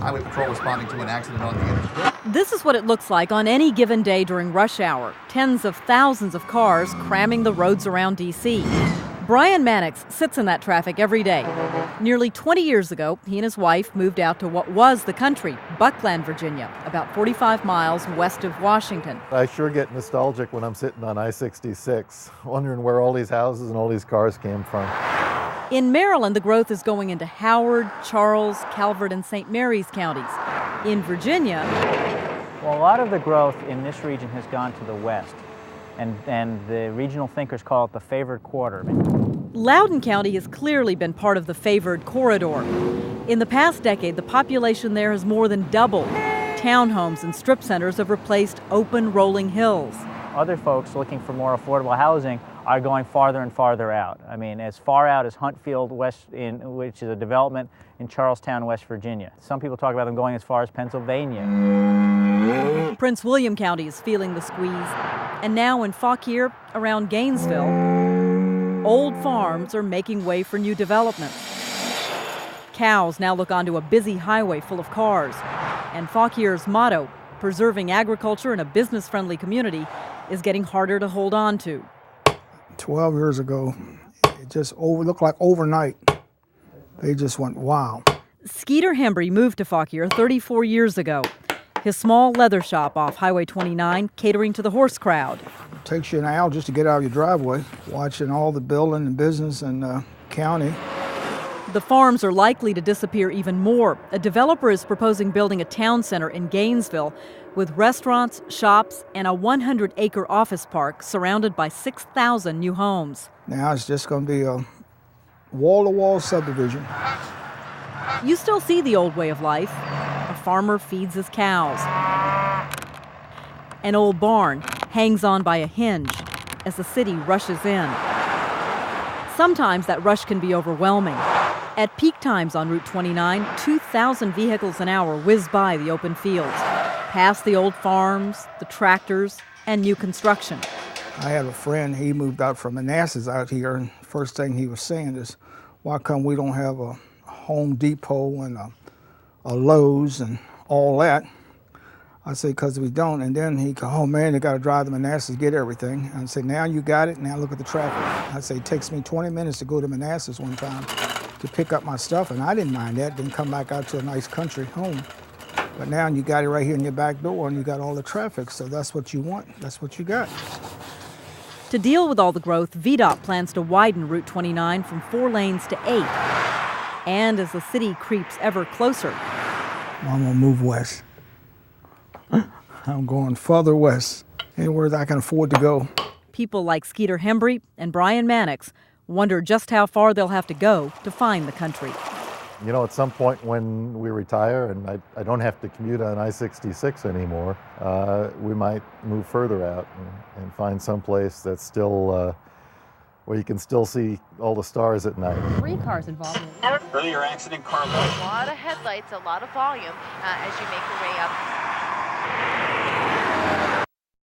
Highway Patrol responding to an accident on the interstate. This is what it looks like on any given day during rush hour. Tens of thousands of cars cramming the roads around D.C. Brian Mannix sits in that traffic every day. Nearly 20 years ago, he and his wife moved out to what was the country, Buckland, Virginia, about 45 miles west of Washington. I sure get nostalgic when I'm sitting on I-66, wondering where all these houses and all these cars came from. In Maryland, the growth is going into Howard, Charles, Calvert, and St. Mary's counties. In Virginia, well, a lot of the growth in this region has gone to the west, and the regional thinkers call it the favored quarter. Loudoun County has clearly been part of the favored corridor. In the past decade, the population there has more than doubled. Townhomes and strip centers have replaced open, rolling hills. Other folks looking for more affordable housing are going farther and farther out. I mean, as far out as Huntfield, which is a development in Charlestown, West Virginia. Some people talk about them going as far as Pennsylvania. Prince William County is feeling the squeeze. And now in Fauquier, around Gainesville, old farms are making way for new developments. Cows now look onto a busy highway full of cars. And Fauquier's motto, preserving agriculture in a business-friendly community, is getting harder to hold on to. 12 years ago, it just looked like overnight. They just went, wow. Skeeter Hembry moved to Fauquier 34 years ago. His small leather shop off Highway 29, catering to the horse crowd. It takes you an hour just to get out of your driveway, watching all the building and business in the county. The farms are likely to disappear even more. A developer is proposing building a town center in Gainesville with restaurants, shops, and a 100-acre office park surrounded by 6,000 new homes. Now it's just going to be a wall-to-wall subdivision. You still see the old way of life. A farmer feeds his cows. An old barn hangs on by a hinge as the city rushes in. Sometimes that rush can be overwhelming. At peak times on Route 29, 2,000 vehicles an hour whiz by the open fields, past the old farms, the tractors, and new construction. I had a friend, he moved out from Manassas out here, and first thing he was saying is, why come we don't have a Home Depot and a Lowe's and all that? I say, because we don't. And then he go, oh man, they got to drive to Manassas to get everything. And I say, now you got it, now look at the traffic. I say, it takes me 20 minutes to go to Manassas one time to pick up my stuff, and I didn't mind that, then come back out to a nice country home. But now you got it right here in your back door, and you got all the traffic, so that's what you want, that's what you got. To deal with all the growth, VDOT plans to widen Route 29 from 4 lanes to 8. And as the city creeps ever closer, I'm gonna move west. I'm going further west, anywhere I can afford to go. People like Skeeter Hembry and Brian Mannix wonder just how far they'll have to go to find the country. You know, at some point when we retire and I don't have to commute on I-66 anymore, we might move further out and find some place that's still, where you can still see all the stars at night. 3 cars involved. Earlier accident, car load. A lot of headlights, a lot of volume as you make your way up